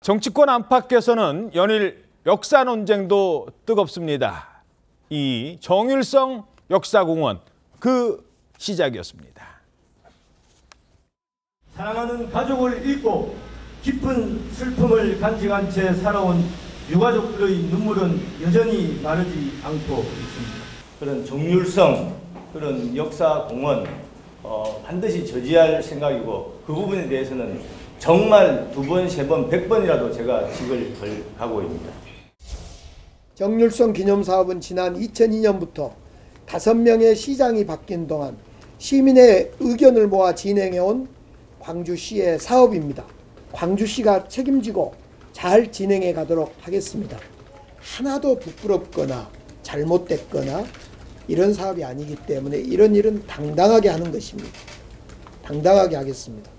정치권 안팎에서는 연일 역사 논쟁도 뜨겁습니다. 이 정일성 역사공원 그 시작이었습니다. 사랑하는 가족을 잃고 깊은 슬픔을 간직한 채 살아온 유가족들의 눈물은 여전히 마르지 않고 있습니다. 그런 정률성, 그런 역사공원 반드시 저지할 생각이고 그 부분에 대해서는 정말 2번, 3번, 100번이라도 제가 직을 걸고 있습니다. 정률성 기념사업은 지난 2002년부터 5명의 시장이 바뀐 동안 시민의 의견을 모아 진행해온 광주시의 사업입니다. 광주시가 책임지고 잘 진행해 가도록 하겠습니다. 하나도 부끄럽거나 잘못됐거나 이런 사업이 아니기 때문에 이런 일은 당당하게 하는 것입니다. 당당하게 하겠습니다.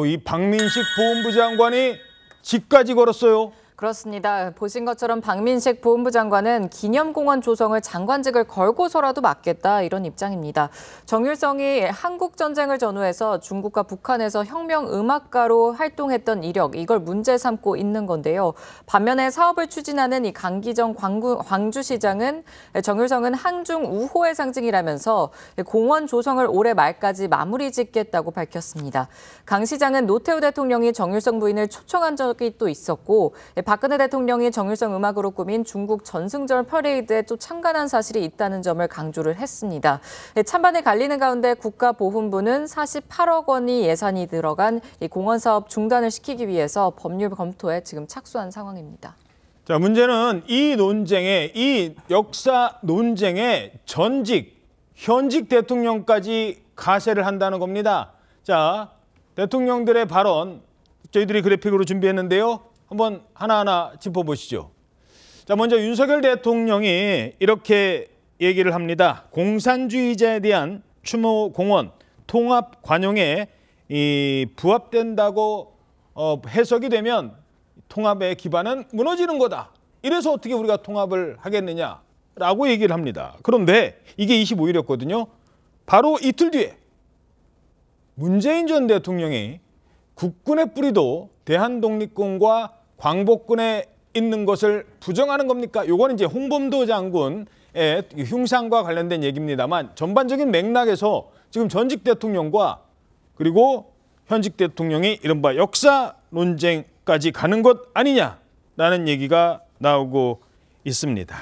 이 박민식 보훈부 장관이 직까지 걸었어요. 그렇습니다. 보신 것처럼 박민식 보훈부 장관은 기념공원 조성을 장관직을 걸고서라도 막겠다 이런 입장입니다. 정일성이 한국전쟁을 전후해서 중국과 북한에서 혁명음악가로 활동했던 이력, 이걸 문제 삼고 있는 건데요. 반면에 사업을 추진하는 이 강기정 광주시장은 정일성은 한중 우호의 상징이라면서 공원 조성을 올해 말까지 마무리 짓겠다고 밝혔습니다. 강 시장은 노태우 대통령이 정일성 부인을 초청한 적이 또 있었고 박근혜 대통령이 정일성 음악으로 꾸민 중국 전승절 퍼레이드에 또 참관한 사실이 있다는 점을 강조를 했습니다. 찬반에 갈리는 가운데 국가보훈부는 48억 원이 예산이 들어간 이 공원 사업 중단을 시키기 위해서 법률 검토에 지금 착수한 상황입니다. 자, 문제는 이 역사 논쟁에 현직 대통령까지 가세를 한다는 겁니다. 자, 대통령들의 발언 저희들이 그래픽으로 준비했는데요. 한번 하나하나 짚어보시죠. 자, 먼저 윤석열 대통령이 이렇게 얘기를 합니다. 공산주의자에 대한 추모 공원 통합 관용에 부합된다고 해석이 되면 통합의 기반은 무너지는 거다. 이래서 어떻게 우리가 통합을 하겠느냐라고 얘기를 합니다. 그런데 이게 25일이었거든요. 바로 이틀 뒤에 문재인 전 대통령이 국군의 뿌리도 대한독립군과 광복군에 있는 것을 부정하는 겁니까? 요거는 이제 홍범도 장군의 흉상과 관련된 얘기입니다만 전반적인 맥락에서 지금 전직 대통령과 그리고 현직 대통령이 이른바 역사 논쟁까지 가는 것 아니냐라는 얘기가 나오고 있습니다.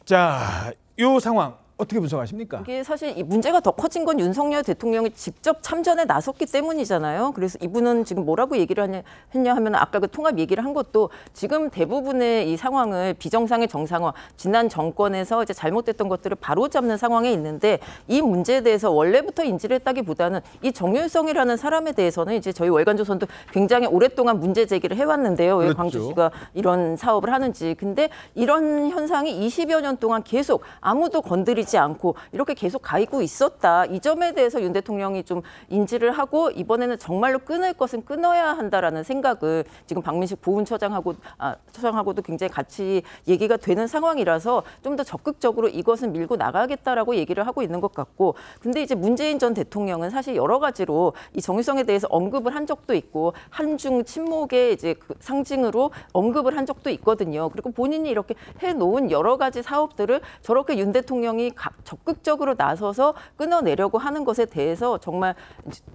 자, 이 상황 어떻게 분석하십니까? 이게 사실 이 문제가 더 커진 건 윤석열 대통령이 직접 참전에 나섰기 때문이잖아요. 그래서 이분은 지금 뭐라고 얘기를 했냐 하면 아까 그 통합 얘기를 한 것도 지금 대부분의 이 상황을 비정상의 정상화, 지난 정권에서 이제 잘못됐던 것들을 바로잡는 상황에 있는데 이 문제에 대해서 원래부터 인지를 했다기보다는 이 정일성이라는 사람에 대해서는 이제 저희 월간조선도 굉장히 오랫동안 문제 제기를 해왔는데요. 왜 그렇죠. 광주시가 이런 사업을 하는지. 근데 이런 현상이 20여 년 동안 계속 아무도 건드리지 않고 이렇게 계속 가고 있었다. 이 점에 대해서 윤 대통령이 좀 인지를 하고 이번에는 정말로 끊을 것은 끊어야 한다라는 생각을 지금 박민식 처장하고도 굉장히 같이 얘기가 되는 상황이라서 좀 더 적극적으로 이것은 밀고 나가겠다라고 얘기를 하고 있는 것 같고, 근데 이제 문재인 전 대통령은 사실 여러 가지로 이 정일성에 대해서 언급을 한 적도 있고 한중 친목의 이제 그 상징으로 언급을 한 적도 있거든요. 그리고 본인이 이렇게 해놓은 여러 가지 사업들을 저렇게 윤 대통령이 적극적으로 나서서 끊어내려고 하는 것에 대해서 정말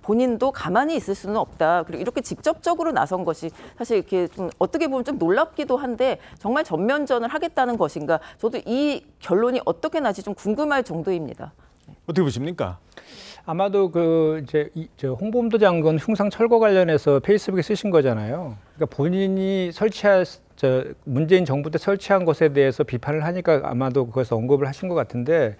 본인도 가만히 있을 수는 없다. 그리고 이렇게 직접적으로 나선 것이 사실 이렇게 좀 어떻게 보면 좀 놀랍기도 한데 정말 전면전을 하겠다는 것인가? 저도 이 결론이 어떻게 나지 좀 궁금할 정도입니다. 어떻게 보십니까? 아마도 홍범도 장군 흉상 철거 관련해서 페이스북에 쓰신 거잖아요. 그러니까 본인이 문재인 정부 때 설치한 것에 대해서 비판을 하니까 아마도 그것을 언급을 하신 것 같은데,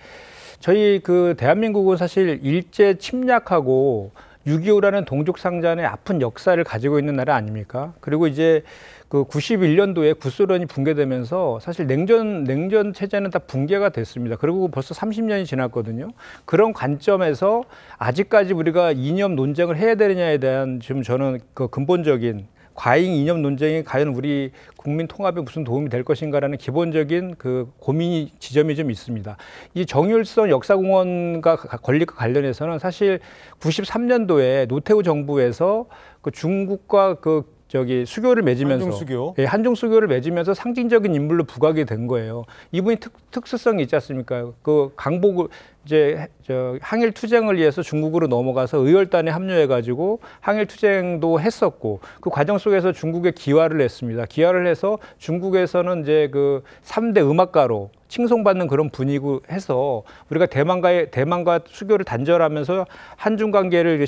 저희 대한민국은 사실 일제 침략하고 6.25라는 동족상잔의 아픈 역사를 가지고 있는 나라 아닙니까? 그리고 이제 91년도에 구소련이 붕괴되면서 사실 냉전 체제는 다 붕괴가 됐습니다. 그리고 벌써 30년이 지났거든요. 그런 관점에서 아직까지 우리가 이념 논쟁을 해야 되느냐에 대한 지금 저는 근본적인 과잉 이념 논쟁이 과연 우리 국민 통합에 무슨 도움이 될 것인가라는 기본적인 그 고민이 지점이 좀 있습니다. 이 정율성 역사공원과 건립과 관련해서는 사실 93년도에 노태우 정부에서 그 중국과 수교를 맺으면서 한중수교. 예, 한중수교를 맺으면서 상징적인 인물로 부각이 된 거예요. 이분이 특수성이 있지 않습니까? 그 강복 이제 항일 투쟁을 위해서 중국으로 넘어가서 의열단에 합류해가지고 항일 투쟁도 했었고 그 과정 속에서 중국에 기화를 했습니다. 기화를 해서 중국에서는 이제 그 3대 음악가로 칭송받는 그런 분위기고 해서 우리가 대만과 수교를 단절하면서 한중 관계를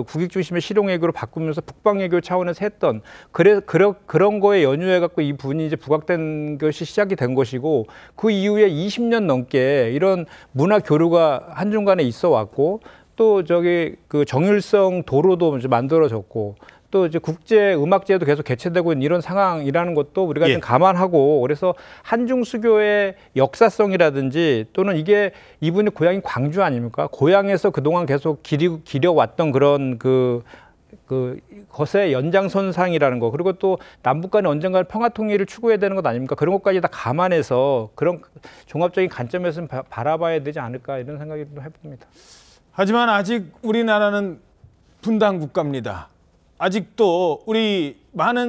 국익 중심의 실용외교로 바꾸면서 북방외교 차원에서 했던 그런 거에 연유해 갖고 이 분이 이제 부각된 것이 시작이 된 것이고 그 이후에 20년 넘게 이런 문화 교류가 한중 간에 있어 왔고 또 그 정율성 도로도 이제 만들어졌고 또 이제 국제 음악제도 계속 개최되고 있는 이런 상황이라는 것도 우리가 예. 좀 감안하고 그래서 한중 수교의 역사성이라든지 또는 이게 이분이 고향이 광주 아닙니까? 고향에서 그동안 계속 기려왔던 그런 것의 연장선상이라는 거 그리고 또 남북 간에 언젠가 평화 통일을 추구해야 되는 것 아닙니까? 그런 것까지 다 감안해서 그런 종합적인 관점에서 바라봐야 되지 않을까 이런 생각이 좀 해봅니다. 하지만 아직 우리나라는 분단 국가입니다. 아직도 우리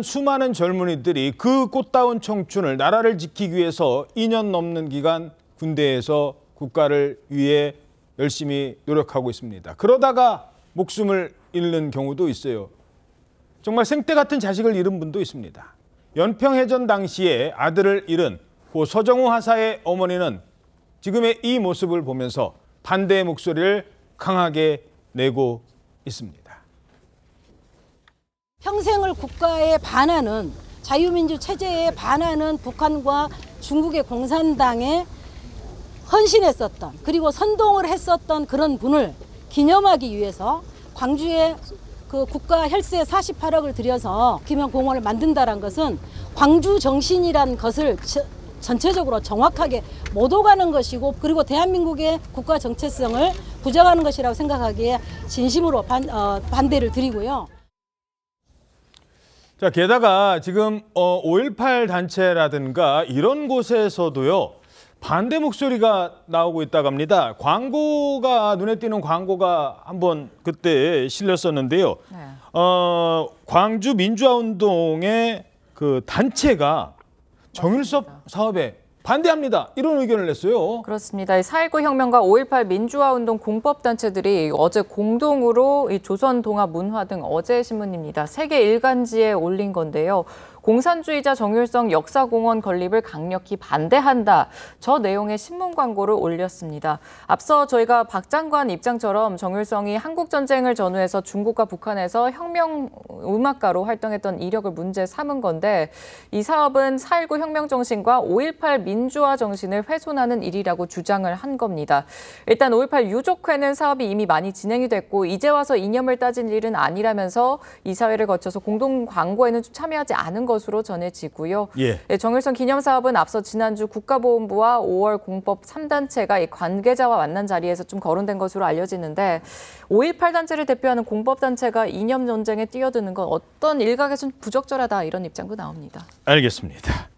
수많은 젊은이들이 그 꽃다운 청춘을 나라를 지키기 위해서 2년 넘는 기간 군대에서 국가를 위해 열심히 노력하고 있습니다. 그러다가 목숨을 잃는 경우도 있어요. 정말 생떼 같은 자식을 잃은 분도 있습니다. 연평해전 당시에 아들을 잃은 고 서정호 하사의 어머니는 지금의 이 모습을 보면서 반대의 목소리를 강하게 내고 있습니다. 평생을 국가에 반하는 자유민주 체제에 반하는 북한과 중국의 공산당에 헌신했었던 그리고 선동을 했었던 그런 분을 기념하기 위해서 광주에 그 국가 혈세 48억을 들여서 기념공원을 만든다는 것은 광주 정신이란 것을 전체적으로 정확하게 못 오가는 것이고 그리고 대한민국의 국가 정체성을 부정하는 것이라고 생각하기에 진심으로 반대를 드리고요. 자, 게다가 지금 5.18 단체라든가 이런 곳에서도요. 반대 목소리가 나오고 있다고 합니다. 눈에 띄는 광고가 한번 그때 실렸었는데요. 네. 광주 민주화운동의 그 단체가 정율성 사업에 반대합니다. 이런 의견을 냈어요. 그렇습니다. 4.19 혁명과 5.18 민주화운동 공법단체들이 어제 공동으로 이 조선동아문화 등 어제 신문입니다. 세계 일간지에 올린 건데요. 공산주의자 정율성 역사공원 건립을 강력히 반대한다. 저 내용의 신문 광고를 올렸습니다. 앞서 저희가 박 장관 입장처럼 정율성이 한국전쟁을 전후해서 중국과 북한에서 혁명 음악가로 활동했던 이력을 문제 삼은 건데 이 사업은 4.19 혁명 정신과 5.18 민주화 정신을 훼손하는 일이라고 주장을 한 겁니다. 일단 5.18 유족회는 사업이 이미 많이 진행이 됐고 이제 와서 이념을 따진 일은 아니라면서 이사회를 거쳐서 공동 광고에는 참여하지 않은 것으로 전해지고요. 예. 정율성 기념사업은 앞서 지난주 국가보훈부와 5월 공법 3단체가 이 관계자와 만난 자리에서 좀 거론된 것으로 알려지는데 5.18 단체를 대표하는 공법단체가 이념 논쟁에 뛰어드는 건 어떤 일각에서는 부적절하다 이런 입장도 나옵니다. 알겠습니다.